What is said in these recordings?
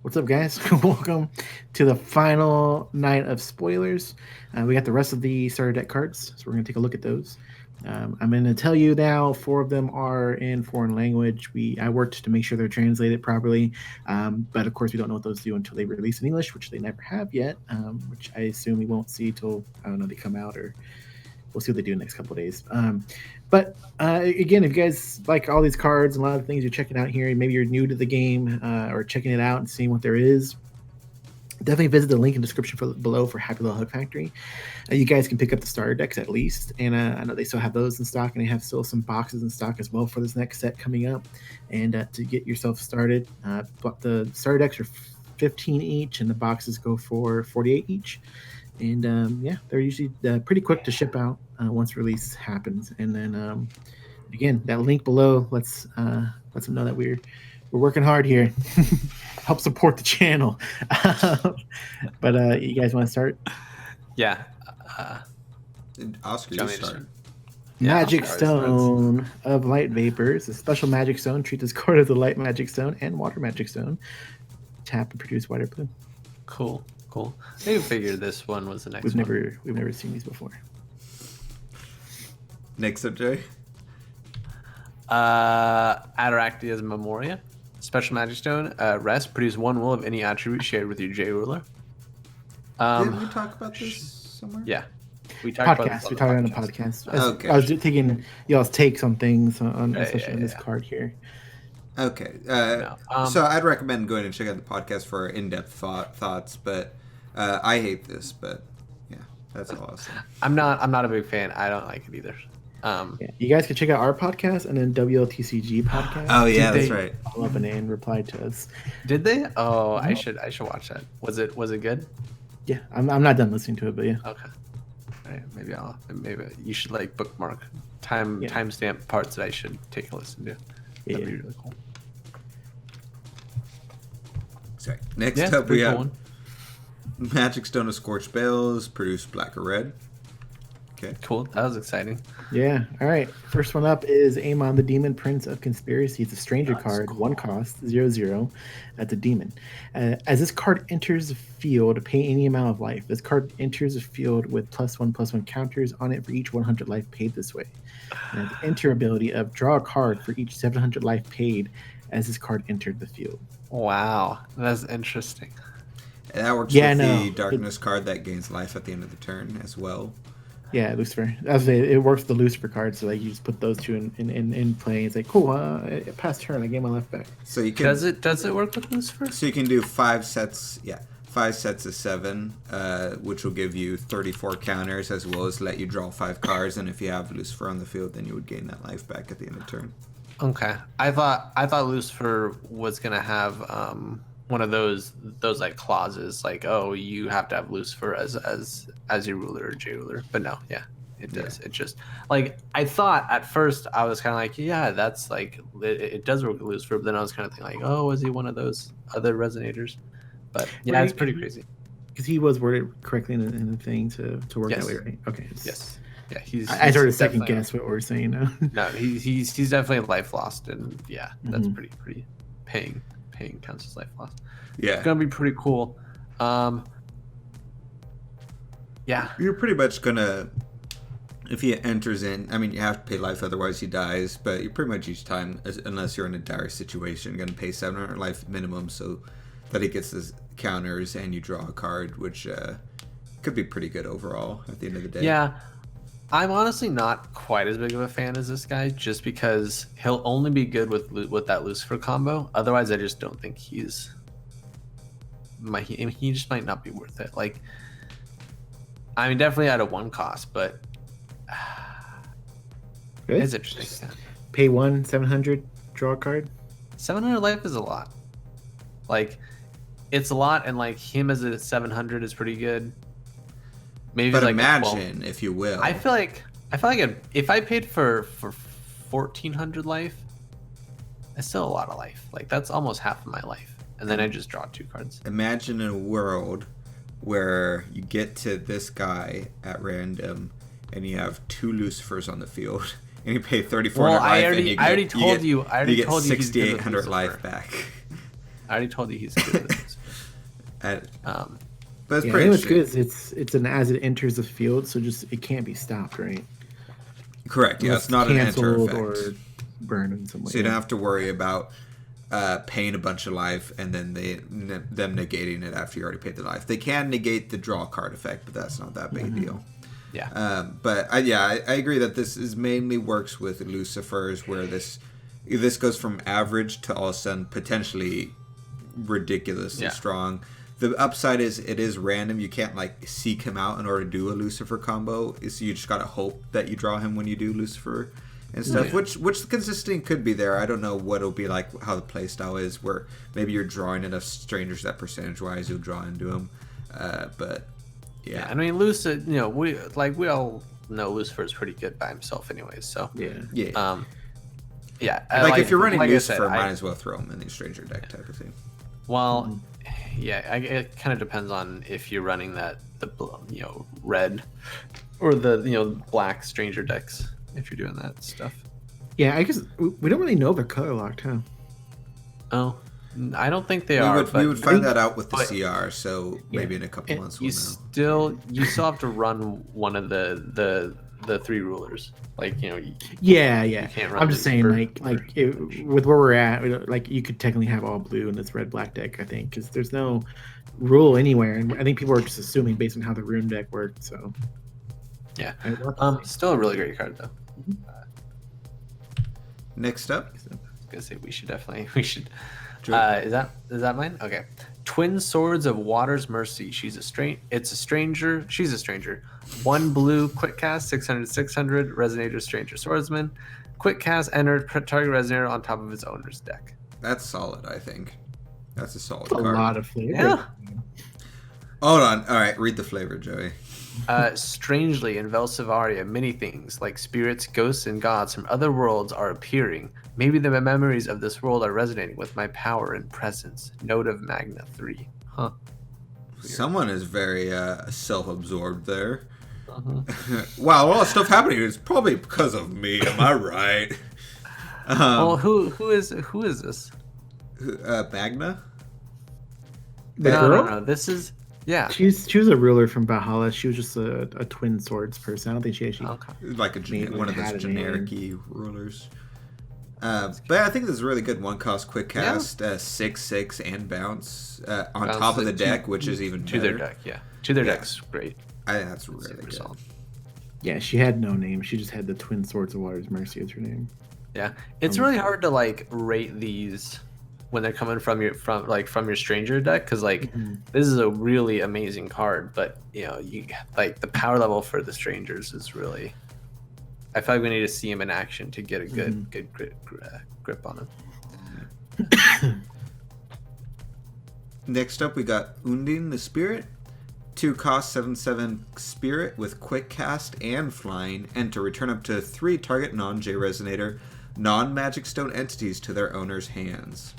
What's up, guys? Welcome to the final night of spoilers. We got the rest of the starter deck cards, so we're going to take a look at those. I'm going to tell you now, 4 of them are in foreign language. I worked to make sure they're translated properly, but of course we don't know what those do until they release in English, which they never have yet, which I assume we won't see till, I don't know, they come out, or we'll see what they do in the next couple of days. But again, if you guys like all these cards and a lot of things you're checking out here, and maybe you're new to the game or checking it out and seeing what there is, definitely visit the link in the description below for Happy Little Hug Factory. You guys can pick up the starter decks at least, and I know they still have those in stock, and they have still some boxes in stock as well for this next set coming up. And to get yourself started, the starter decks are 15 each, and the boxes go for 48 each. And yeah, they're usually pretty quick to ship out once release happens. And then again, that link below lets them know that we're working hard here. Help support the channel. But you guys want to start? Yeah. Oscar, you start. Magic Stone of Light Vapors. A special magic stone. Treat this card as a light magic stone and water magic stone. Tap and produce white or blue. Cool. Maybe figured this one was the next one. We've never seen these before. Next up, Jay. Ataraxia's Memoria. Special magic stone. Rest. Produce 1 will of any attribute shared with your J ruler. Didn't we talk about this somewhere? Yeah. We talked about it on the podcast. Okay. I was taking y'all's takes on things, especially on this card here. Okay. So I'd recommend going and check out the podcast for in-depth thoughts, but I hate this, but yeah, that's all I'll say. I'm not a big fan. I don't like it either. Yeah. You guys can check out our podcast and then WLTCG podcast. Oh yeah, that's right. All up and replied to us. Did they? Oh, I should watch that. Was it good? Yeah, I'm not done listening to it, but yeah. Okay. All right, maybe you should like bookmark timestamp parts that I should take a listen to. That'd be really cool. Sorry. Next up, we have Magic Stone of Scorched Bales, produce black or red. Okay. Cool. That was exciting. Yeah. All right. First one up is Amon, the Demon Prince of Conspiracy. It's a stranger card, cool. 1 cost, 0/0. That's a demon. As this card enters the field, pay any amount of life. This card enters the field with +1/+1 counters on it for each 100 life paid this way. And the enter ability of draw a card for each 700 life paid as this card entered the field. Wow. That's interesting. And that works with the darkness card that gains life at the end of the turn as well. Yeah, Lucifer. It works with the Lucifer card, so like you just put those two in play. It's like cool. Past turn, I gain my life back. So you can does it work with Lucifer? So you can do 5 sets. Yeah, 5 sets of 7, which will give you 34 counters, as well as let you draw 5 cards. And if you have Lucifer on the field, then you would gain that life back at the end of the turn. Okay, I thought Lucifer was gonna have one of those like clauses, like, oh, you have to have Lucifer as your ruler or J ruler. But no, yeah, it does. Yeah. It just, like, I thought at first I was kind of like, yeah, that's like it does work with Lucifer. But then I was kind of thinking like, oh, is he one of those other resonators? But yeah, it's pretty crazy. Because he was worded correctly in the thing to work that way, right? Okay. Yes. Yeah, he's I started to second guess what we're saying now. No, he's definitely life lost, and yeah, that's pretty paying counts as life lost. Yeah, it's gonna be pretty cool. Yeah, you're pretty much gonna, if he enters in, I mean, you have to pay life, otherwise he dies. But you're pretty much each time, unless you're in a dire situation, gonna pay 700 life minimum, so that he gets his counters and you draw a card, which could be pretty good overall at the end of the day. Yeah. I'm honestly not quite as big of a fan as this guy, just because he'll only be good with that Lucifer combo. Otherwise, I just don't think he just might not be worth it. Like, I mean, definitely at a 1 cost, but it's interesting. Pay 1, 700, draw a card. 700 life is a lot. Like, it's a lot, and like him as a 700 is pretty good. Maybe but like imagine, if you will. I feel like if I paid for 1,400 life, that's still a lot of life. Like, that's almost half of my life, and then I just draw 2 cards. Imagine a world where you get to this guy at random, and you have 2 Lucifers on the field, and you pay 3,400 life. I already told you. You get 6,800 life back. I already told you he's good with this. But it's Yeah, pretty I think what's good interesting. is it's an as it enters the field, so just it can't be stopped, right? Correct. Yeah, Unless it's not an enter canceled effect. or burned in some way. So you don't have to worry about paying a bunch of life and then them negating it after you already paid the life. They can negate the draw card effect, but that's not that big a deal. Yeah. But I agree that this is mainly works with Lucifers, where this goes from average to all of a sudden potentially ridiculously strong. The upside is it is random. You can't like seek him out in order to do a Lucifer combo. So you just gotta hope that you draw him when you do Lucifer and stuff. Yeah. Which the consistency could be there. I don't know what it'll be like, how the playstyle is, where maybe you're drawing enough strangers that percentage wise you'll draw into them. But yeah. I mean, Lucifer. You know, we all know Lucifer is pretty good by himself, anyways. So Yeah. yeah. Like if you're running like I Lucifer, said, might as well throw him in the stranger deck type of thing. Well, yeah, it kind of depends on if you're running the red or the black stranger decks. If you're doing that stuff. Yeah, I guess we don't really know if they're color locked, huh? Oh, I don't think they are. We would find think- that out with the CR. So maybe in a couple months we'll know. You still have to run one of the three rulers. Like Yeah. can't run I'm just saying, Lucifer. with where we're at, like you could technically have all blue in this red black deck, I think, because there's no rule anywhere, and I think people are just assuming based on how the rune deck worked. So yeah, I still a really great card though. Next up, I was gonna say we should. Joe. Is that mine? Okay. Twin Swords of Water's Mercy. She's a stranger. She's a stranger. 1 blue, quick cast, 600, resonator, stranger swordsman. Quick cast, enter target resonator on top of its owner's deck. That's solid, I think. That's a solid a card. lot of flavor. Yeah. Hold on. All right, read the flavor, Joey. Strangely, in Velsivaria, many things, like spirits, ghosts, and gods from other worlds are appearing. Maybe the memories of this world are resonating with my power and presence. Note of Magna 3. Huh. Someone is very self-absorbed there. Uh-huh. Wow, all that stuff happening is probably because of me. Am I right? Well, who is this? Magna? The No, girl? no. This is She was a ruler from Valhalla. She was just a twin swords person. I don't think she actually. Okay. Like one of those had a name. generic-y rulers. But I think this is a really good one-cost quick cast, 6/6 and bounce on Bounce top of the it deck, which is even to better. their deck. Yeah, to their deck's great. I think that's really Super good. solid. Yeah, she had no name. She just had the twin swords of Water's Mercy as her name. Yeah, it's really hard to rate these when they're coming from your stranger deck, because this is a really amazing card, but you the power level for the strangers is really. I feel like we need to see him in action to get a good grip on him. Next up, we got Undine the Spirit. 2 cost 7/7 Spirit with quick cast and flying, and to return up to 3 target non-J resonator, non-magic stone entities to their owner's hands.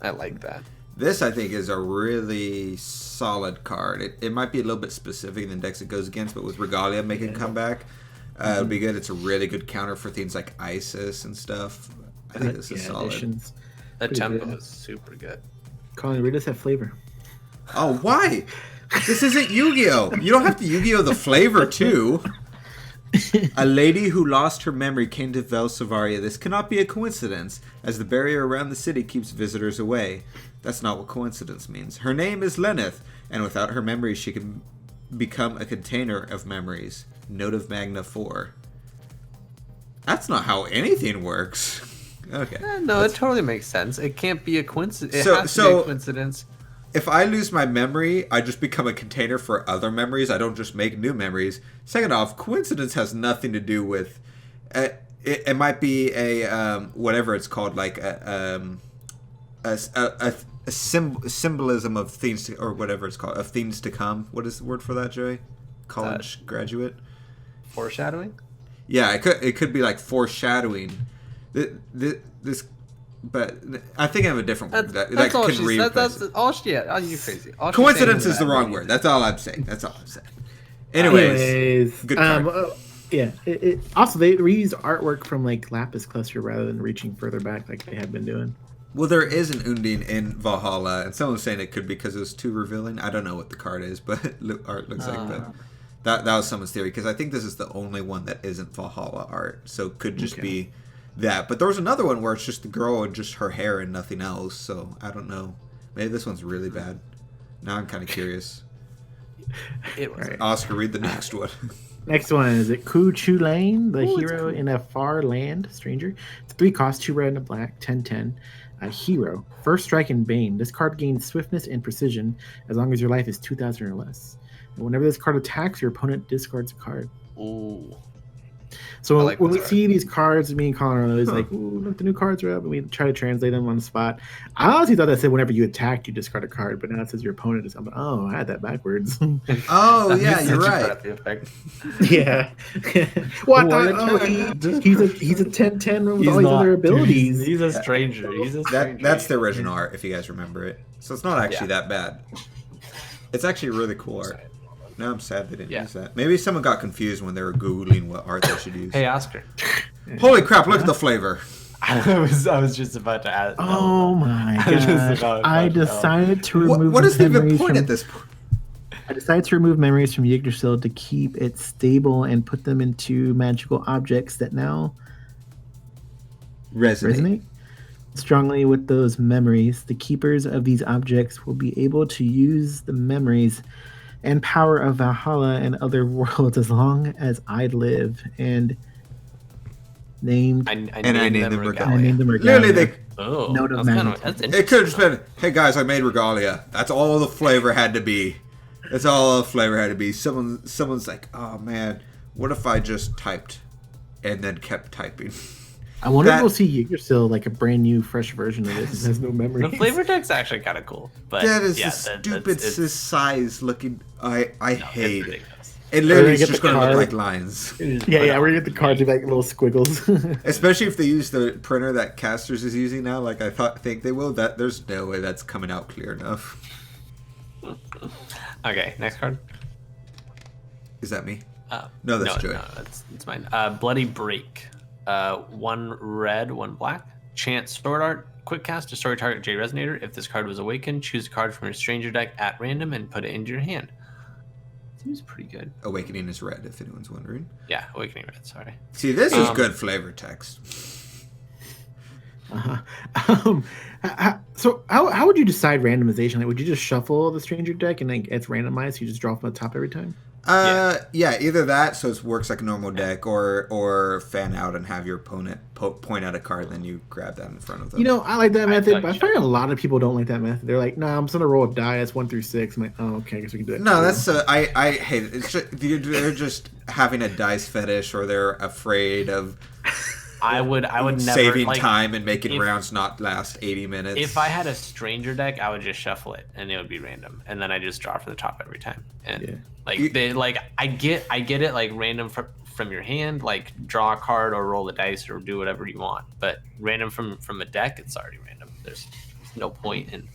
I like that. This, I think, is a really solid card. It might be a little bit specific in the decks it goes against, but with Regalia making a comeback, it'll be good. It's a really good counter for things like Isis and stuff. I think this is solid. Additions. The Pretty tempo good. is super good. Colin, read us that flavor. Oh, why? This isn't Yu-Gi-Oh! You don't have to Yu-Gi-Oh! The flavor, too. A lady who lost her memory came to Velsivaria. This cannot be a coincidence, as the barrier around the city keeps visitors away. That's not what coincidence means. Her name is Lenneth, and without her memory, she can become a container of memories. Note of Magna 4. That's not how anything works. Okay. No, it totally makes sense. It can't be a coincidence. It So- has to be a coincidence. If I lose my memory, I just become a container for other memories. I don't just make new memories. Second off, coincidence has nothing to do with. It might be a whatever it's called, like a symbolism of things to, or whatever it's called, of things to come. What is the word for that, Joey? College graduate. Foreshadowing? Yeah, it could be like foreshadowing. This. But I think I have a different word that all can she's. read. That's all. Yeah, you're crazy. All she's Coincidence saying is the that wrong means- word. That's all I'm saying. Anyways, good card. Yeah. Also, they reuse artwork from like Lapis Cluster rather than reaching further back like they have been doing. Well, there is an Undine in Valhalla, and someone was saying it could be because it was too revealing. I don't know what the card is, but art looks like. But that was someone's theory, because I think this is the only one that isn't Valhalla art, so it could just be that. But there was another one where it's just the girl and just her hair and nothing else. So I don't know. Maybe this one's really bad. Now I'm kind of curious. Oscar, read the next one. Next one is it Ku Chu Lane, the hero in a far land stranger. It's 3 cost, 2 red and a black, 10/10. A hero. First strike and Bane. This card gains swiftness and precision as long as your life is 2,000 or less. And whenever this card attacks, your opponent discards a card. Ooh. So when we see these cards, me and Colin are always like, "Ooh, look, the new cards are up," and we try to translate them on the spot. I honestly thought that said whenever you attack, you discard a card, but now it says your opponent is. I'm like, oh, I had that backwards. Oh yeah, you're right. Yeah. Well, I thought, he's a 10/10 with all these other abilities. He's a stranger. That's the original art, if you guys remember it. So it's not actually that bad. It's actually really cool art. Now I'm sad they didn't use that. Maybe someone got confused when they were Googling what art they should use. Hey, Oscar. Holy crap, look at the flavor. I was just about to add. Oh my gosh. I decided to remove What is the even point at this point? I decided to remove memories from Yggdrasil to keep it stable and put them into magical objects that now resonate strongly with those memories. The keepers of these objects will be able to use the memories and power of Valhalla and other worlds as long as I live. And named I named them Regalia. I named them Literally, they. Note of magnitude. It could have just been, "Hey guys, I made Regalia." That's all the flavor had to be. That's all the flavor had to be. Someone's like, "Oh man, what if I just typed and then kept typing?" I wonder if we'll see Yggdrasil like a brand new, fresh version of this. It has no memory. The flavor deck's actually kind of cool, but that is the stupidest size looking. I hate it. It's It literally is just going to look like lines. Yeah, we're gonna get the cards with like little squiggles. Especially if they use the printer that Casters is using now, like I think they will. That there's no way that's coming out clear enough. Okay, next card. Is that me? No, that's Joy. No, it's mine. Bloody Break. 1 red, 1 black. Chant sword art. Quick cast. Destroy target J Resonator. If this card was awakened, choose a card from your stranger deck at random and put it into your hand. Seems pretty good. Awakening is red, if anyone's wondering. Yeah, Awakening red. Sorry. See, this is good flavor text. So how would you decide randomization? Like, would you just shuffle the stranger deck and then it's randomized? So you just draw from the top every time? Yeah, either that, so it works like a normal deck, or fan out and have your opponent point out a card, and then you grab that in front of them. You know, I like that method, but I find a lot of people don't like that method. They're like, "Nah, I'm just gonna roll a die. That's 1 through 6." I'm like, "Oh, okay, I guess we can do it." No, that's I hate it. It's just, they're just having a dice fetish, or they're afraid of. I would never saving time and making rounds not last 80 minutes. If I had a stranger deck, I would just shuffle it and it would be random, and then I just draw from the top every time. And I get it, like random from your hand, like draw a card or roll the dice or do whatever you want. But random from a deck, it's already random. There's no point in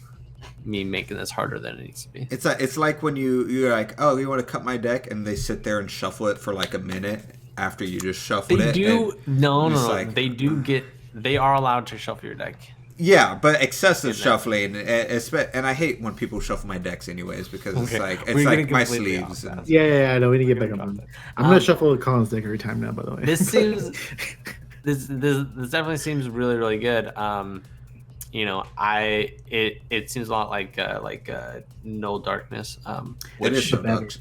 me making this harder than it needs to be. It's like when you're like, "Oh, you want to cut my deck?" and they sit there and shuffle it for like a minute. After you just shuffled it. They are allowed to shuffle your deck. Yeah, but excessive shuffling, and I hate when people shuffle my decks anyways, because it's like my sleeves. Yeah, I know, we need to get back on that. I'm going to shuffle Colin's deck every time now, by the way. This definitely seems really, really good. You know, it seems a lot like No Darkness. It is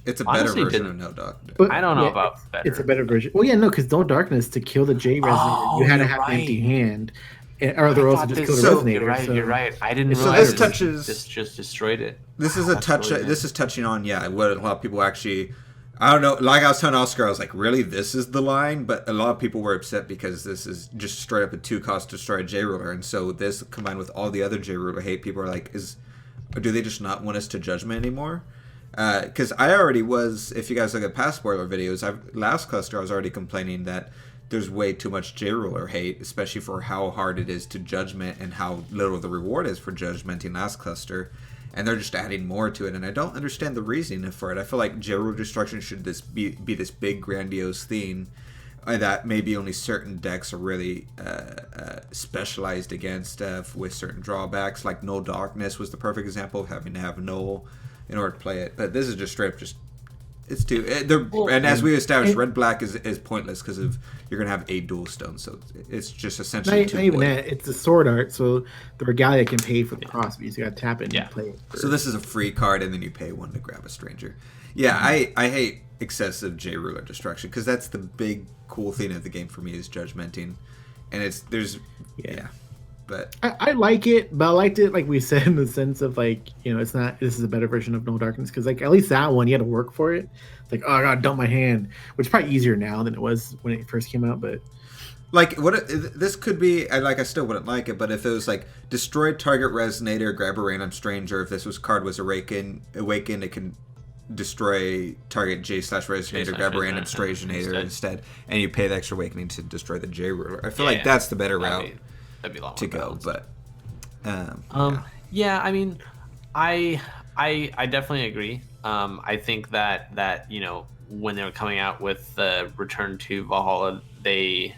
it's a better version of No Darkness. But I don't know about better. It's a better version. Well, yeah, no, because No Darkness, to kill the J Resonator, you had to have an empty hand, or else just kill the Resonator. You're right. I didn't realize this just destroyed it. This is This is touching on what a lot of people actually. I don't know. Like I was telling Oscar, I was like, really? This is the line? But a lot of people were upset because this is just straight up a 2-cost destroy a J-Ruler. And so this, combined with all the other J-Ruler hate, people are like, do they just not want us to Judgment anymore? Because I already was, if you guys look at past spoiler videos, last cluster I was already complaining that there's way too much J-Ruler hate, especially for how hard it is to Judgment and how little the reward is for Judgmenting last cluster. And they're just adding more to it, and I don't understand the reasoning for it. I feel like J-Ruler destruction should be this big, grandiose thing, that maybe only certain decks are really specialized against with certain drawbacks. Like No Darkness was the perfect example of having to have Null in order to play it. But this is just straight up just it's too. And as we established, red black is pointless because of you're gonna have 8 dual stones, so it's just essentially not even that. It's a sword art, so the Regalia can pay for the cost. You just gotta tap it and play it. So this is a free card, and then you pay 1 to grab a stranger. Yeah, I hate excessive J ruler destruction because that's the big cool thing of the game for me is judgmenting, and but I like it, but I liked it like we said in the sense of like, you know, it's not, this is a better version of No Darkness because like at least that one you had to work for it. It's like, oh I gotta dump my hand, which is probably easier now than it was when it first came out. But like this could be, I still wouldn't like it, but if it was like destroy target resonator, grab a random stranger. If this card was awaken, it can destroy target J/resonator, grab a random stranger instead, and you pay the extra awakening to destroy the J ruler. I feel like that's the better route. That'd be a lot to more go, balanced. but I mean, I definitely agree. I think that you know, when they were coming out with the Return to Valhalla, they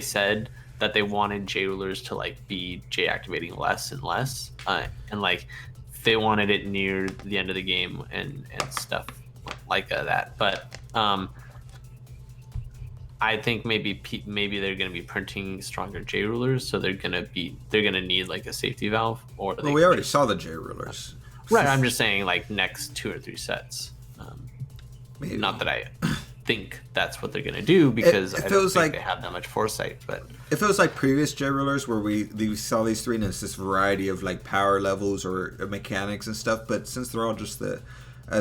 said that they wanted J rulers to like be J activating less and less, and like they wanted it near the end of the game and stuff like that. But I think maybe they're going to be printing stronger J rulers, so they're going to need like a safety valve. Or we already saw the J rulers. Right, I'm just saying like next 2 or 3 sets. Not that I think that's what they're going to do because I don't think they have that much foresight. But if it was like previous J rulers where we saw these 3 and it's this variety of like power levels or mechanics and stuff, but since they're all just a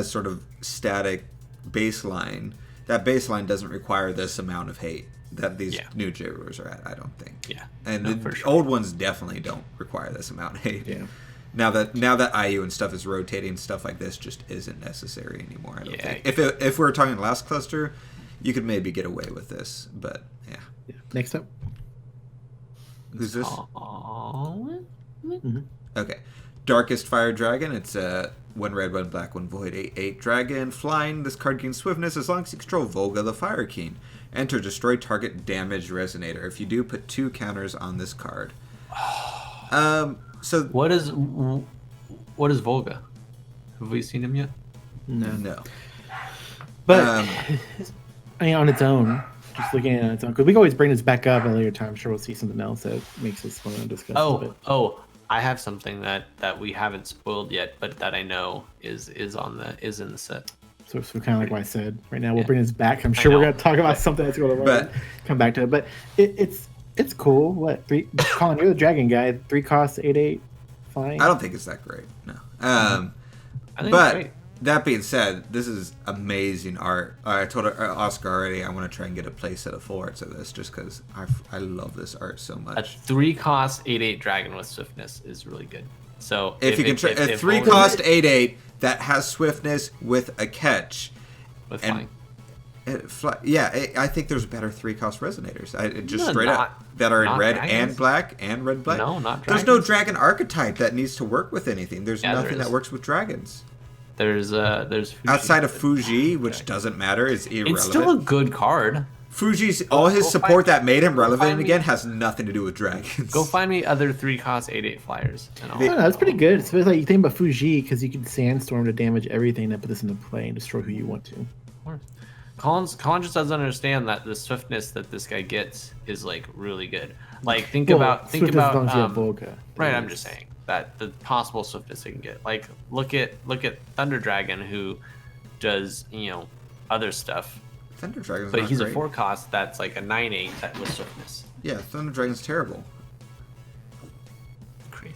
sort of static baseline, that baseline doesn't require this amount of hate that these new J rulers are at, I don't think. Yeah. And the old ones definitely don't require this amount of hate. Yeah. Now that IU and stuff is rotating, stuff like this just isn't necessary anymore. I don't think. If we were talking last cluster, you could maybe get away with this, but yeah. Next up, who's this? Mm-hmm. Okay, Darkest Fire Dragon. It's a 1 red, 1 black, 1 void, 8/8 dragon flying. This card gains swiftness as long as you control Volga the Fire King. Enter destroy target damaged resonator. If you do, put 2 counters on this card. So what is Volga? Have we seen him yet? No. But I mean, on its own, just looking at it on its own, because we can always bring this back up at a later time. I'm sure we'll see something else that makes us want to discuss. Oh, I have something that we haven't spoiled yet, but that I know is in the set. So kind of like what I said. Right now, we'll bring this back. I'm sure we're going to talk about something that's going to come back to it. But it's cool. What 3? Colin, you're the dragon guy. 3 costs 8/8. Fine. I don't think it's that great. No. I think but it's great. That being said, this is amazing art. I told Oscar already I want to try and get a playset of full arts of this just because I love this art so much. A 3 cost 8/8 dragon with swiftness is really good. So if you can try a 3 cost 8/8 that has swiftness with a catch, with flying. I think there's better 3 cost resonators. Straight up that are in red dragons. and black and red black. No, not dragons. There's no dragon archetype that needs to work with anything. There's nothing there that works with dragons. There's Fuji, outside of Fuji, which doesn't matter, is irrelevant. It's still a good card. Fuji's all his support that made him relevant again has nothing to do with dragons. Go find me other 3 cost 8/8 flyers. And I don't know, that's pretty good. Especially like you think about Fuji because you can sandstorm to damage everything and put this into play and destroy who you want to. Colin just doesn't understand that the swiftness that this guy gets is like really good. Like think about Volga. Right, I'm just saying that the possible swiftness he can get. Like look at Thunder Dragon who does, other stuff. Thunder Dragon's but not he's great. a 4 cost that's like a 9/8 that with swiftness. Yeah, Thunder Dragon's terrible. Crazy.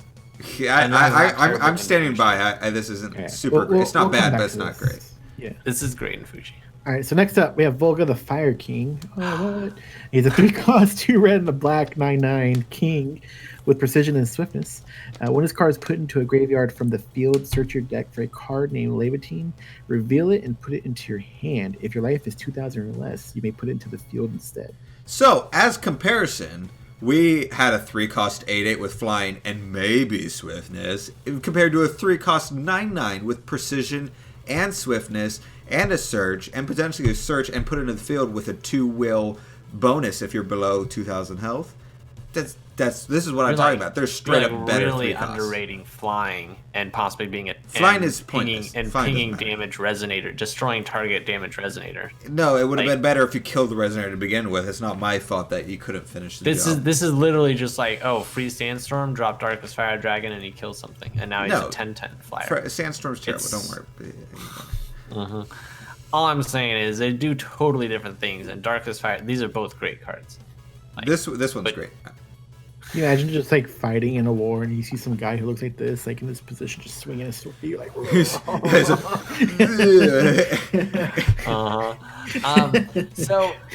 Yeah, I'm standing by. This isn't super great. It's not bad, but it's not great. Yeah, this is great in Fuji. All right, so next up we have Volga the Fire King. Oh, what? He's a 3 cost 2 red and a black 9/9 king with precision and swiftness. When his card is put into a graveyard from the field, search your deck for a card named Levitine, reveal it, and put it into your hand. If your life is 2,000 or less, you may put it into the field instead. So, as comparison, we had a 3 cost 8/8 with flying and maybe swiftness, compared to a 3 cost 9/9 with precision and swiftness and a search and potentially a search and put it into the field with a 2 will bonus if you're below 2,000 health. This is what I'm talking about. They're straight up better really 3 costs. underrating flying and possibly being Flying is pointless. Pinging damage resonator, destroying target damage resonator. No, it would have been better if you killed the resonator to begin with. It's not my fault that you couldn't finish the job. This is literally just like, oh, free sandstorm, drop darkest fire dragon, and he kills something, and now he's a 10/10 flyer. Sandstorm's terrible. Don't worry. All I'm saying is they do totally different things, and darkest fire. These are both great cards. Like, this one's great. Can you imagine just like fighting in a war and you see some guy who looks like this, like in this position, just swinging a sword? You're like,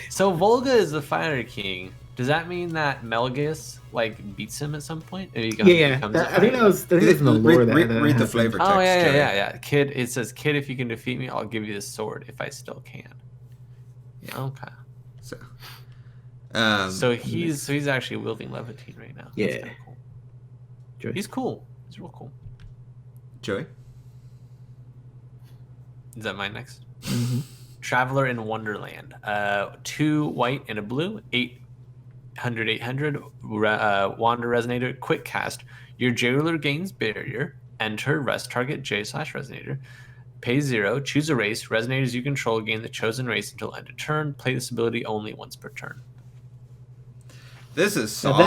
So Volga is the Fire King. Does that mean that Melgus like beats him at some point? I think that was in the lore. Read the flavor text. Oh yeah. Kid, it says, "Kid, if you can defeat me, I'll give you this sword if I still can." Yeah. Okay. So he's actually wielding Levitine right now. Yeah. That's cool. He's cool. He's real cool. Joey? Is that mine next? Mm-hmm. Traveler in Wonderland. 2 white and a blue. 800. Wander Resonator. Quick cast. Your jailer gains barrier. Enter rest target J/Resonator. Pay 0. Choose a race. Resonators you control gain the chosen race until end of turn. Play this ability only once per turn. This is solid.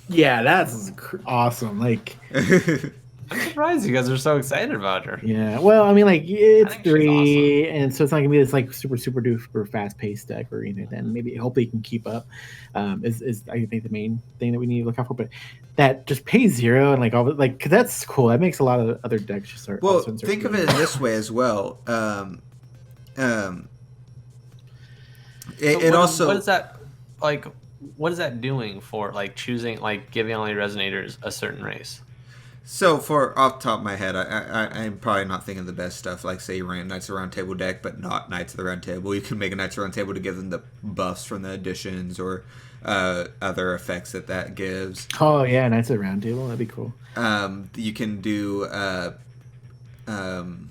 That's awesome. Like, I'm surprised you guys are so excited about her. Yeah, well, I mean, like it's 3, awesome. and so it's not gonna be this like super duper fast paced deck or anything. Then maybe hopefully you can keep up. Is I think the main thing that we need to look out for. But that just pay 0 and like all the, like, cause that's cool. That makes a lot of other decks just start. Well, think of it in this way as well. It also what is that like? What is that doing for like choosing like giving only resonators a certain race? So for off the top of my head, I'm probably not thinking of the best stuff. Like say you ran Knights of the Round Table deck, but not Knights of the Round Table. You can make a Knights of the Round Table to give them the buffs from the additions or other effects that gives. Oh yeah, Knights of the Round Table, that'd be cool. You can do. I'm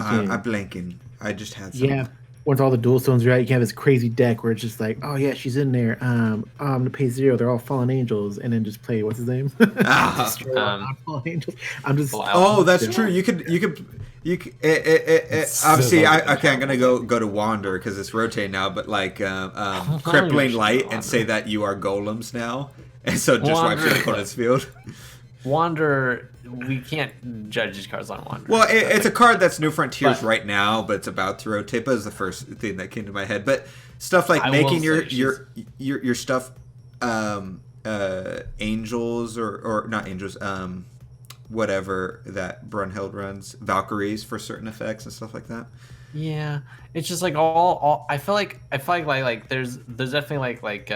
blanking. I just had some. Yeah. Once all the dual stones are out, you can have this crazy deck where it's just like, oh yeah, she's in there. I'm gonna pay 0. They're all fallen angels, and then just play what's his name? Fallen angels. I'm just. Oh, that's true. You could. Obviously, I'm gonna go to Wander because it's rotating now. But like crippling light and say that you are golems now, and so just wipes your opponent's field. Wander, we can't judge these cards on Wander. Well, it's a card that's New Frontiers right now, but it's about to rotate. But it's the first thing that came to my head. But stuff like making your stuff angels or not angels, whatever that Brunhild runs, Valkyries for certain effects and stuff like that. Yeah, it's just like all I feel like there's definitely like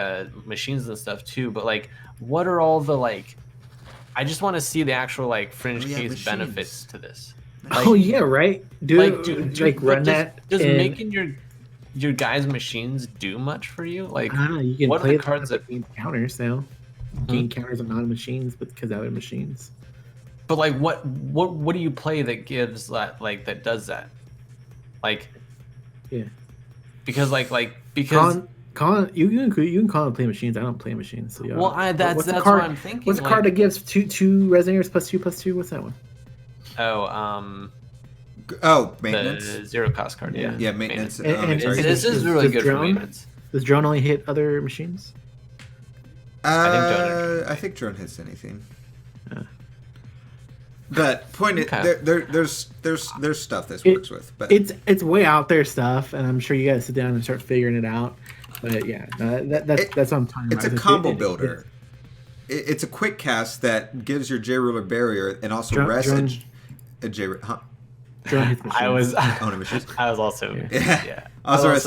machines and stuff too. But like, what are all the like? I just want to see the actual like fringe case machines. Benefits to this. Like, oh yeah, right. Run that. Does making your guys' machines do much for you? Like, you can what play are the cards that gain counters now? Gain counters on non-machines, but because other machines. But like, what do you play that gives that like that does that? Like, yeah, because you can call and play machines. I don't play machines. So well, that's what I'm thinking. What's the card that gives two resonators +2/+2? What's that one? Maintenance. The 0 cost card. Yeah, maintenance. This is really good for maintenance. Does drone only hit other machines? I think drone hits anything. But point there's stuff this works with, but it's way out there stuff, and I'm sure you guys sit down and start figuring it out. But yeah, that's what I'm talking about. It's a combo builder. It's a quick cast that gives your J ruler barrier and also I was also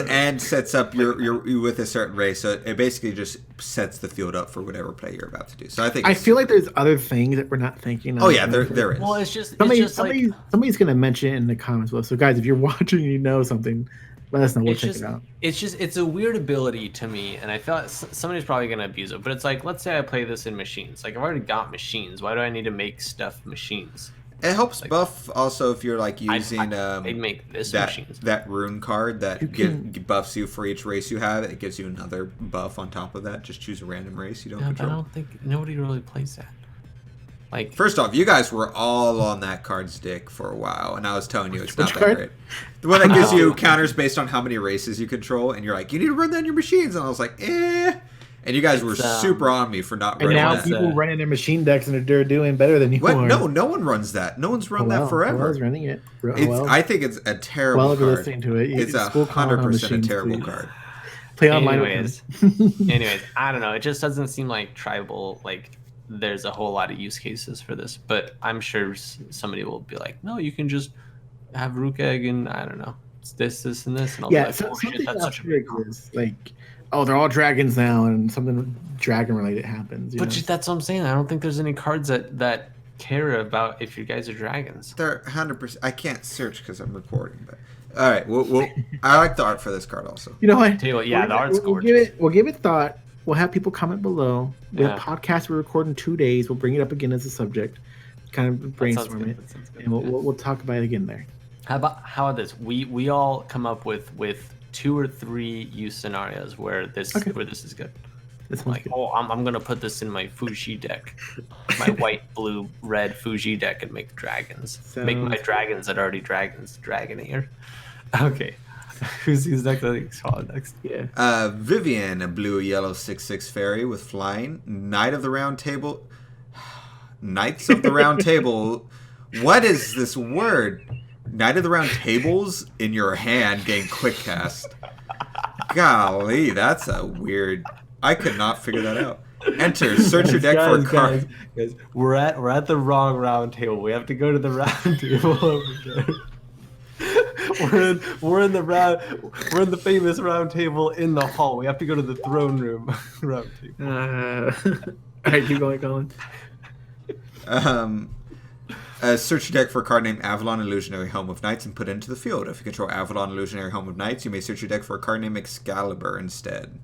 and sets up your with a certain race, so it basically just sets the field up for whatever play you're about to do. So I feel like there's other things that we're not thinking of. Oh yeah, there is. Well, somebody's gonna mention it in the comments below. So guys, if you're watching and you know something, let us know. We'll check it out. It's a weird ability to me, and I feel like somebody's probably gonna abuse it. But it's like, let's say I play this in machines. Like I've already got machines. Why do I need to make stuff machines? It helps buff also if you're like using they make this machines. that rune card that can... buffs you for each race you have. It gives you another buff on top of that. Just choose a random race you don't control. I don't think nobody really plays that. Like, first off, you guys were all on that card's dick for a while, and I was telling you it's not that card? great. The one that gives you counters based on how many races you control, and you're like, you need to run that on your machines, and I was like, eh. And you guys were super on me for not running now that. people running their machine decks and they're doing better than you are. No one runs that. No one's run that forever. Joel's running it. I think it's a terrible card. If you're listening to it, it's 100% a terrible card. Play online. Anyways, I don't know. It just doesn't seem like tribal. Like there's a whole lot of use cases for this, but I'm sure somebody will be like, no, you can just have rook egg and I don't know. It's this, and this, and I'll be like, oh shit, that's such a big like. Oh, they're all dragons now, and something dragon related happens. But that's what I'm saying. I don't think there's any cards that care about if you guys are dragons. They're 100%. I can't search because I'm recording. But all right, we'll I like the art for this card also. You know what? Tell you what, the art's gorgeous. We'll give it thought. We'll have people comment below. We have a podcast we record in 2 days. We'll bring it up again as a subject, kind of brainstorm it, and we'll talk about it again there. How about this? We all come up with 2 or 3 use scenarios where this is good. This like, good. I'm gonna put this in my Fuji deck, my white, blue, red Fuji deck, and make dragons. Make my dragons that are already dragons dragonair. Okay, who's next? Yeah. Vivian, a blue, yellow 6/6 fairy with flying. Knight of the Round Table. Knights of the Round Table. What is this word? Knight of the Round Tables in your hand gain quick cast. Golly, that's a weird. I could not figure that out. Enter. Search your deck for a card. Guys, we're at the wrong round table. We have to go to the round table over there. We're in the famous round table in the hall. We have to go to the throne room round table. All right, keep going, Colin. Search your deck for a card named Avalon Illusionary Helm of Knights and put it into the field. If you control Avalon Illusionary Helm of Knights, you may search your deck for a card named Excalibur instead.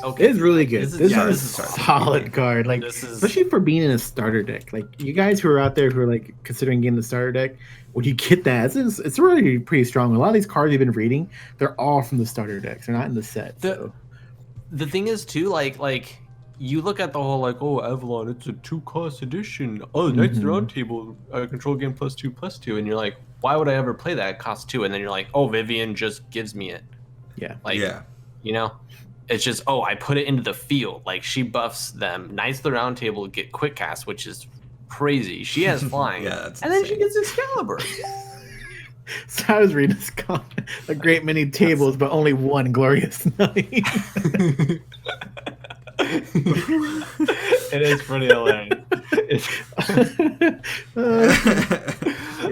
Okay, it's really good. This is a solid card, like especially for being in a starter deck. Like you guys who are out there who are like considering getting the starter deck, when you get that, it's really pretty strong. A lot of these cards you've been reading, they're all from the starter decks. They're not in the set. The thing is too, like you look at the whole like, oh, Avalon, it's a 2-cost edition. Oh, Knights of the Round Table, control game +2/+2, and you're like, why would I ever play that? It costs 2, and then you're like, oh, Vivian just gives me it. Yeah. You know, it's just, oh, I put it into the field. Like she buffs them. Knights of the Round Table get quick cast, which is crazy. She has flying, and then she gets Excalibur. So I was reading this comment, a great many tables, but only one glorious night. It is pretty hilarious.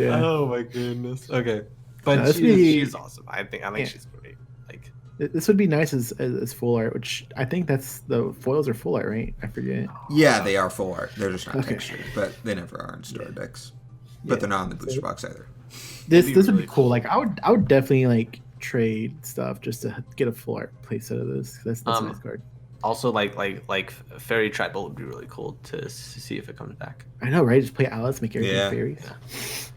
Oh my goodness. Okay, but she's awesome. I think she's great. Like this would be nice as full art, which I think that's the foils are full art, right? I forget. Yeah, they are full art. They're just not textured, but they never are in starter decks. But they're not in the booster box either. This would be cool. Like I would definitely like trade stuff just to get a full art playset of this. That's a nice card. Also, like Fairy Tribal would be really cool to see if it comes back. I know, right? Just play Alice, make everything fairies.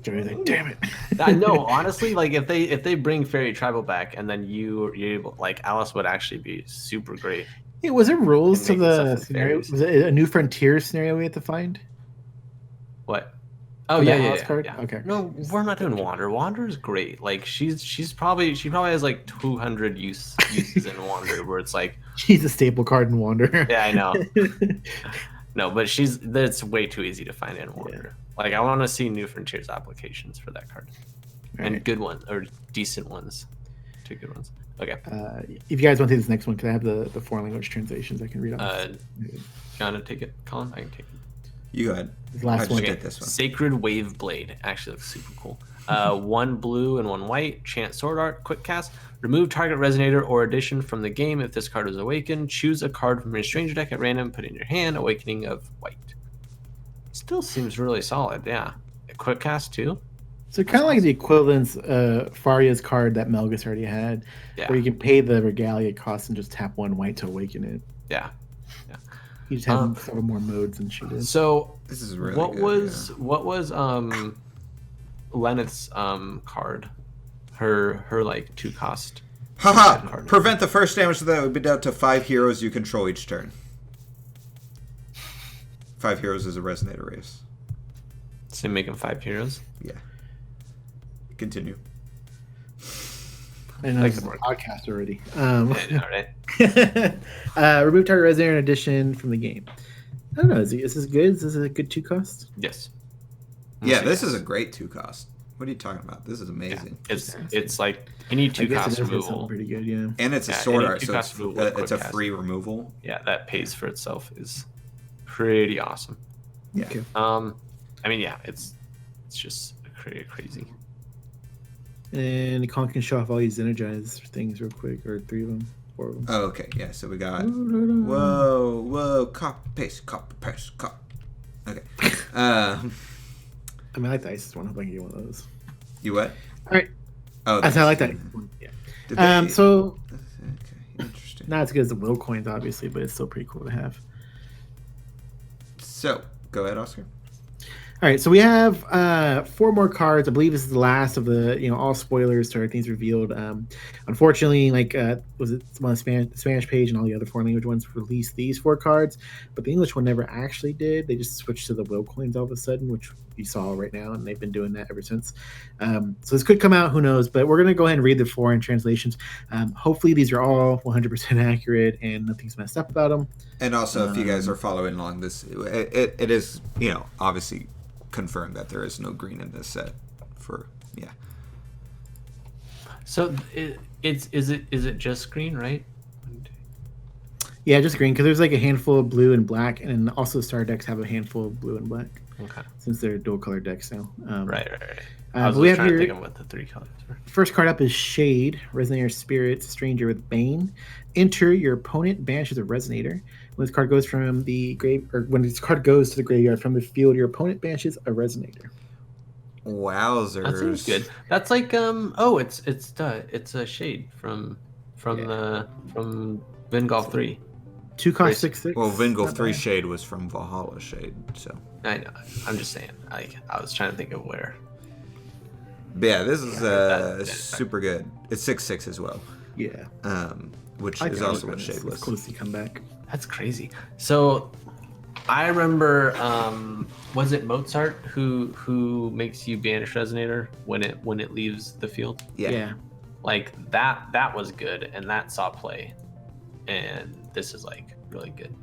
Joey's like, damn it. I know, honestly, like if they bring Fairy Tribal back and then you're able, like Alice would actually be super great. Hey, was there rules to the scenario? Was it a New Frontier scenario we had to find? What? Oh yeah. Okay. No, we're not doing Wander. Wander is great. Like she probably has like 200 uses in Wander, where it's like she's a staple card in Wander. Yeah, I know. No, but that's way too easy to find in Wander. Yeah. Like I want to see New Frontiers applications for that card, and good ones or decent ones, 2 good ones. Okay. If you guys want to take this next one, can I have the foreign language translations I can read off? You want to take it, Colin? I can take it. You go ahead. The last one. This one. Sacred Wave Blade actually looks super cool. 1 blue and 1 white. Chant Sword Art. Quick cast. Remove target resonator or addition from the game if this card is awakened. Choose a card from your stranger deck at random. Put in your hand. Awakening of white. Still seems really solid. Yeah. A quick cast too. So kind of like the equivalence of Faria's card that Melgus already had, where you can pay the regalia cost and just tap 1 white to awaken it. Yeah. You just have several more modes than she did. So This is really what good. what was Lenneth's card? Her like 2-cost. Haha! card. Prevent the first damage that would be dealt to 5 heroes you control each turn. 5 heroes is a resonator race. So you make him 5 heroes. Yeah. Continue. I know Like it's a the board. podcast already. All right. Remove target resonator in addition from the game. I don't know. Is this good? Is this a good 2-cost? Yes. Yeah, this is a great 2-cost. What are you talking about? This is amazing. It's like any I guess 2-cost it is removal. pretty good. Yeah. And it's a Yeah, sword any art, so 2-cost it's, removal with it's a quick free removal. Yeah, that pays for itself is pretty awesome. Yeah. Okay. I mean, yeah, it's just crazy. And Con can show off all these energized things real quick, or 3 of them, 4 of them. Oh, okay. Yeah, so we got... Whoa. Copy, paste. Okay. I mean, I like the ISIS one. I hope I can get one of those. You what? All right. Oh, I like that one. Yeah. So Okay, interesting. not as good as the will coins, obviously, but it's still pretty cool to have. So, go ahead, Oscar. All right, so we have 4 more cards. I believe this is the last of the, all spoilers to everything's revealed. Unfortunately, was it on the Spanish page and all the other foreign language ones released these 4 cards, but the English one never actually did. They just switched to the will coins all of a sudden, which you saw right now, and they've been doing that ever since. So this could come out, who knows? But we're gonna go ahead and read the foreign translations. Hopefully, these are all 100% accurate and nothing's messed up about them. And also, if you guys are following along this, it is, obviously confirmed that there is no green in this set. So is it just green, right? Yeah, just green, because there's like a handful of blue and black, and also star decks have a handful of blue and black. Okay. Since they're dual color decks now. Right. I was but we just have trying to here, think of what the 3 colors were. first card up is Shade, Resonator Spirits, Stranger with Bane. Enter, your opponent banishes a Resonator. When this card goes from the grave, or when this card goes to the graveyard from the field, your opponent banishes a Resonator. Wowzers. That seems good. That's like it's a Shade from Vingolf 3. 2-cost 6/6. Well, Vingolf Not 3 bad. Shade was from Valhalla Shade, so. I know. I'm just saying. I was trying to think of where. But yeah, this is that super good. It's 6/6 as well. Yeah. Which I is can also look what at Shade this. was. It's close to come back. That's crazy. So I remember was it Mozart who makes you banish Resonator when it leaves the field? Yeah. Like that was good, and that saw play. And this is like really good.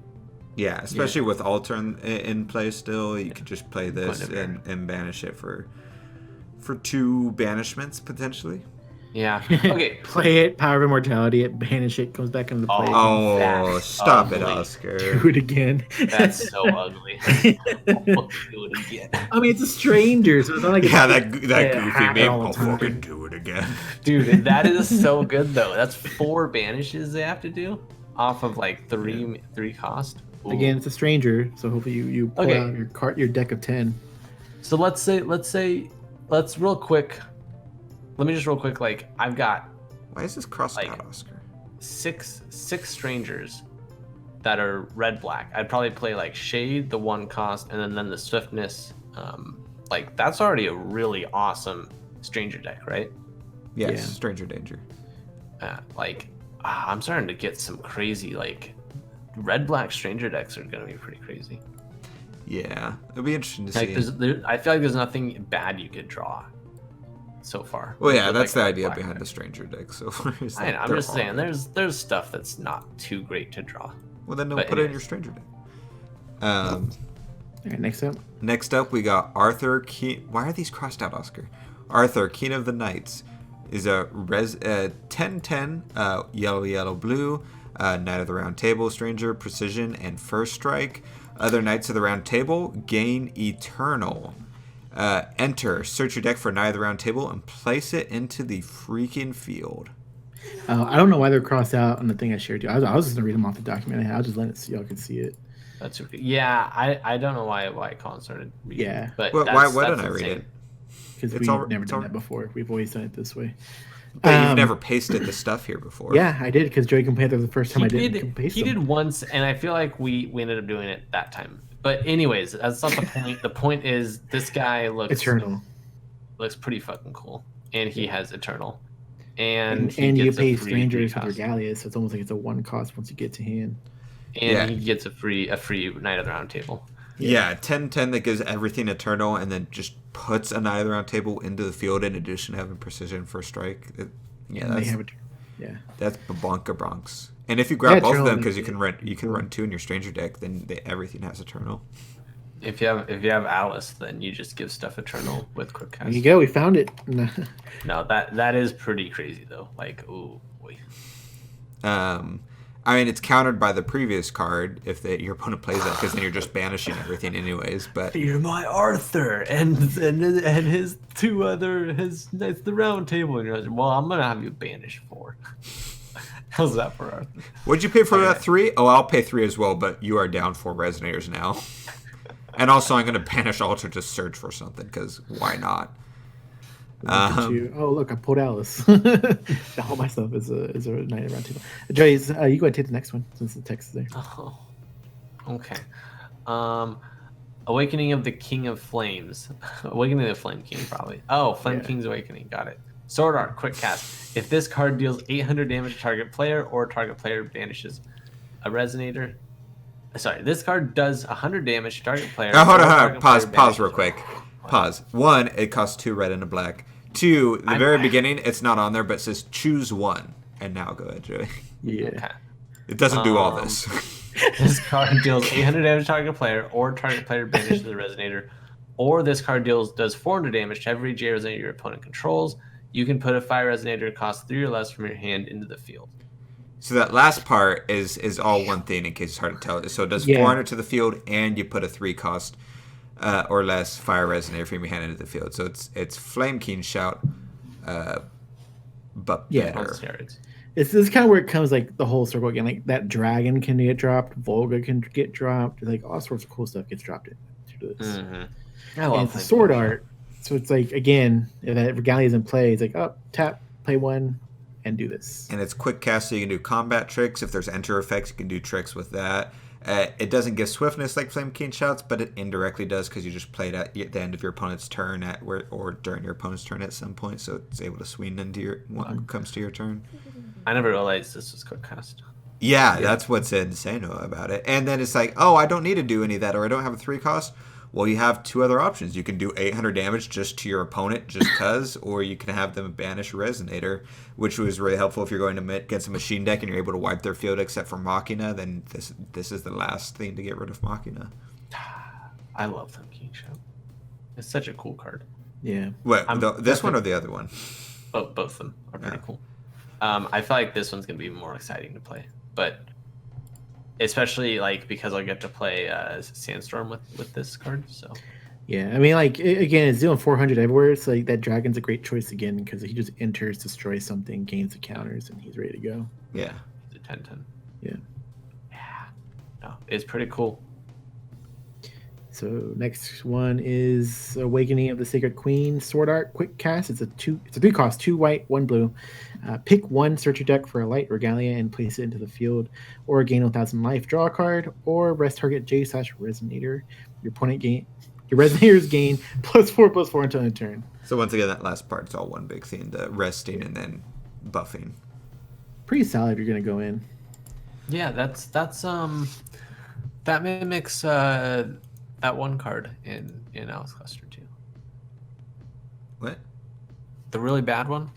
Yeah, especially with Alter in play still. You could just play this and banish it for 2 banishments potentially. Yeah. Okay. Play it, Power of Immortality, it, banish it, comes back into the play. Oh, That's stop it, ugly. Oscar. Do it again. That's so ugly. We'll do it again. I mean, it's a stranger, so it's not like it's that goofy happen meme. all the I'll time. fucking do it again. Dude, that is so good though. That's 4 banishes they have to do off of like 3 cost. Ooh. Again, it's a stranger, so hopefully you pull out your deck of 10. So let's real quick. Let me just real quick. Like I've got Why is this crossed Like- out, Oscar? six strangers that are red black. I'd probably play like Shade, the 1 cost, and then the Swiftness. Like that's already a really awesome stranger deck, right? Yes, Yeah. Stranger Danger. I'm starting to get some crazy like red black stranger decks are gonna be pretty crazy. Yeah, it'll be interesting to Like see. I feel like there's nothing bad you could draw so far. Well, yeah, with, that's like, the red idea black behind the decks. Stranger deck. So far, is I know, that I'm they're just saying horrible. there's stuff that's not too great to draw. Well, then don't but put it in anyways. your Stranger deck. All right, next up. We got Arthur Keen. Why are these crossed out, Oscar? Arthur, King of the Knights, is a 10/10 yellow blue Knight of the Round Table, Stranger, Precision, and First Strike. Other Knights of the Round Table gain Eternal. Enter, search your deck for Knight of the Round Table and place it into the freaking field. I don't know why they're crossed out on the thing I shared you. I was just gonna read them off the document I had. I'll just let it so y'all can see it. That's okay. Yeah, I don't know why Colin started reading. Yeah. but Why that's didn't I read insane. it? because It's we've all- never it's done all- that before. We've always done it this way. But you've never pasted the stuff here before. Yeah, I did because Joey Panther was the first time I didn't paste He them. did once, and I feel like we ended up doing it that time. But anyways, that's not the point. The point is this guy looks pretty fucking cool, and he has Eternal, and you gets pay a free strangers with cost. Regalia, so it's almost like it's a one cost once you get to hand. And he gets a free Knight of the Round Table. Yeah, 10/10 that gives everything Eternal and then just puts a Knight of the Round Table into the field in addition to having precision first strike. That's Babonka Bronx. And if you grab both of them because you can run two in your Stranger deck, then everything has Eternal. If you have Alice, then you just give stuff Eternal with quick cast. There you go, we found it. No, that is pretty crazy though. Like, ooh, boy. I mean, it's countered by the previous card if your opponent plays that, because then you're just banishing everything anyways. But you're my Arthur and his two other Knights of the Round Table, and you're like, well, I'm gonna have you banish 4. How's that for Arthur? What'd you pay for that 3? Oh, I'll pay 3 as well, but you are down 4 resonators now. And also, I'm gonna banish Altar to search for something because why not? Oh look, I pulled Alice. All my stuff is a Knight of the Round Table. Joey, you go ahead and take the next one since the text is there. Oh, okay. Awakening of the King of Flames. Awakening of the Flame King, probably. Oh, Flame King's Awakening. Got it. Sword Art, quick cast. If this card deals 800 damage to target player or target player banishes a resonator. Sorry, this card does 100 damage to target player. Oh, hold on. Pause real quick. Pause. 1, it costs 2 red and a black. 2, the very beginning, it's not on there, but it says choose 1. And now go ahead, Joey. Yeah. Okay. It doesn't do all this. This card deals 800 damage to target player, or target player banishes the resonator, or this card does 400 damage to every J resonator your opponent controls. You can put a fire resonator cost 3 or less from your hand into the field. So that last part is all one thing in case it's hard to tell. So it does 400 to the field, and you put a 3 cost or less fire resonator from your hand into the field. So it's Flame King Shout, but better. This is kind of where it comes like the whole circle again. Like that dragon can get dropped, Volga can get dropped, like all sorts of cool stuff gets dropped into this. Mm-hmm. I love the sword art. So it's like again, if that Regalia is in play, it's like tap, play 1, and do this. And it's quick cast, so you can do combat tricks. If there's enter effects, you can do tricks with that. It doesn't give swiftness like Flame King Shouts, but it indirectly does because you just played at the end of your opponent's turn or during your opponent's turn at some point, so it's able to swing into when it comes to your turn. I never realized this was quick cast. Yeah, that's what's insane about it. And then it's like, oh, I don't need to do any of that, or I don't have a 3 cost. Well, you have 2 other options. You can do 800 damage just to your opponent, just because, or you can have them banish Resonator, which was really helpful if you're going to against a machine deck and you're able to wipe their field except for Machina. Then this is the last thing to get rid of Machina. I love them King Show. It's such a cool card. Yeah. What? This one or the other one? Both of them are pretty cool. I feel like this one's gonna be more exciting to play, but especially like because I'll get to play Sandstorm with this card. So yeah, I mean, like again, it's doing 400 everywhere. So like that dragon's a great choice again because he just enters, destroys something, gains the counters, and he's ready to go. Yeah, he's a 10/10. Yeah. No, it's pretty cool. So next one is Awakening of the Sacred Queen. Sword Art, quick cast. It's a 3 cost, 2 white, 1 blue. Pick 1, search your deck for a light Regalia and place it into the field, or gain 1,000 life, draw a card, or rest target J/Resonator. Your Resonators gain +4/+4 until end turn. So once again, that last part's all one big thing: the resting and then buffing. Pretty solid if you're gonna go in. Yeah, that's that mimics that one card in Alice Cluster too. What? The really bad one?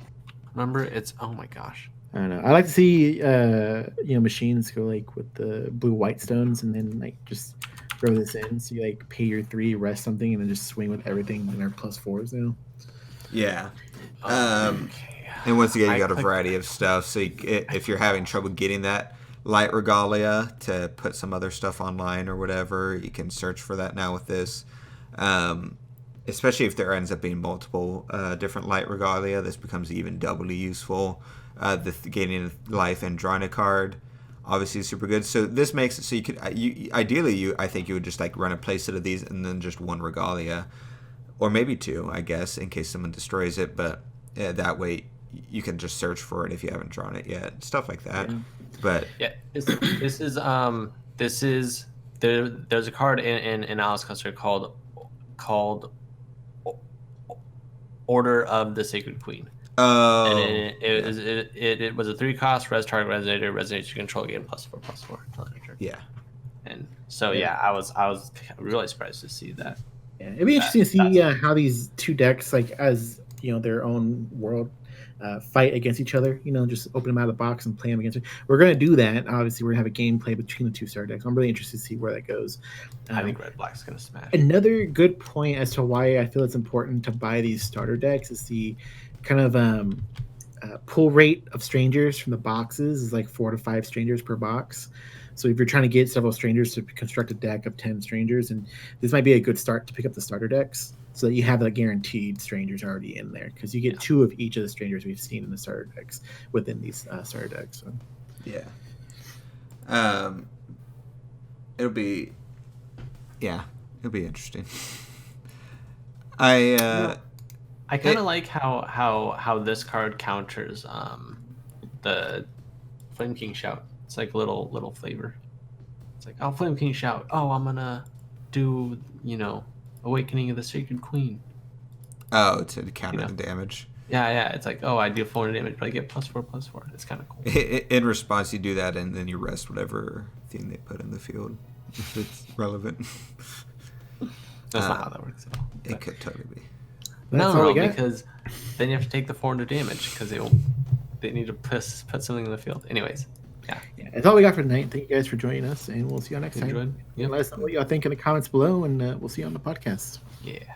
Remember? It's oh my gosh. I don't know. I like to see machines go like with the blue white stones and then like just throw this in. So you like pay your 3, rest something, and then just swing with everything and they're +4s now. Yeah. Okay. And once again, you got a variety of stuff. So if you're having trouble getting that light Regalia to put some other stuff online or whatever, you can search for that now with this. Especially if there ends up being multiple different light Regalia, this becomes even doubly useful. The gaining life and drawing a card, obviously super good. So this makes it so you could ideally I think you would just like run a playset of these and then just 1 Regalia. or maybe 2, I guess, in case someone destroys it. But that way you can just search for it if you haven't drawn it yet, stuff like that. But yeah, this is there's a card in Alice Cluster called Order of the Sacred Queen. Oh, And it was a 3-cost res target resonator, resonates to control, gain +4/+4 until end of turn. yeah. And so I was really surprised to see that. Yeah, it'd be interesting to see how these 2 decks, like as their own world, fight against each other. Just open them out of the box and play them against. We're gonna do that. Obviously, we're gonna have a gameplay between the 2 starter decks. I'm really interested to see where that goes. I think Red Black's gonna smash. Another good point as to why I feel it's important to buy these starter decks is the kind of pull rate of strangers from the boxes is like 4 to 5 strangers per box. So if you're trying to get several strangers to construct a deck of 10 strangers, and this might be a good start to pick up the starter decks so that you have the guaranteed strangers already in there, because you get 2 of each of the strangers we've seen in the starter decks within these starter decks. So. Yeah. It'll be interesting. I kind of like how this card counters the Flame King Shout. It's like a little flavor. It's like, oh, Flame King Shout. Oh, I'm gonna do Awakening of the Sacred Queen. Oh, to counter the damage. Yeah. It's like, oh, I do 400 damage, but I get +4/+4. It's kind of cool. In response, you do that, and then you rest whatever thing they put in the field, if it's relevant. That's not how that works at all. It could totally be. No, because then you have to take the 400 damage because they need to put something in the field. Anyways, yeah, that's all we got for tonight. Thank you guys for joining us, and we'll see you next time. Yeah. Let us know what y'all think in the comments below, and we'll see you on the podcast. Yeah.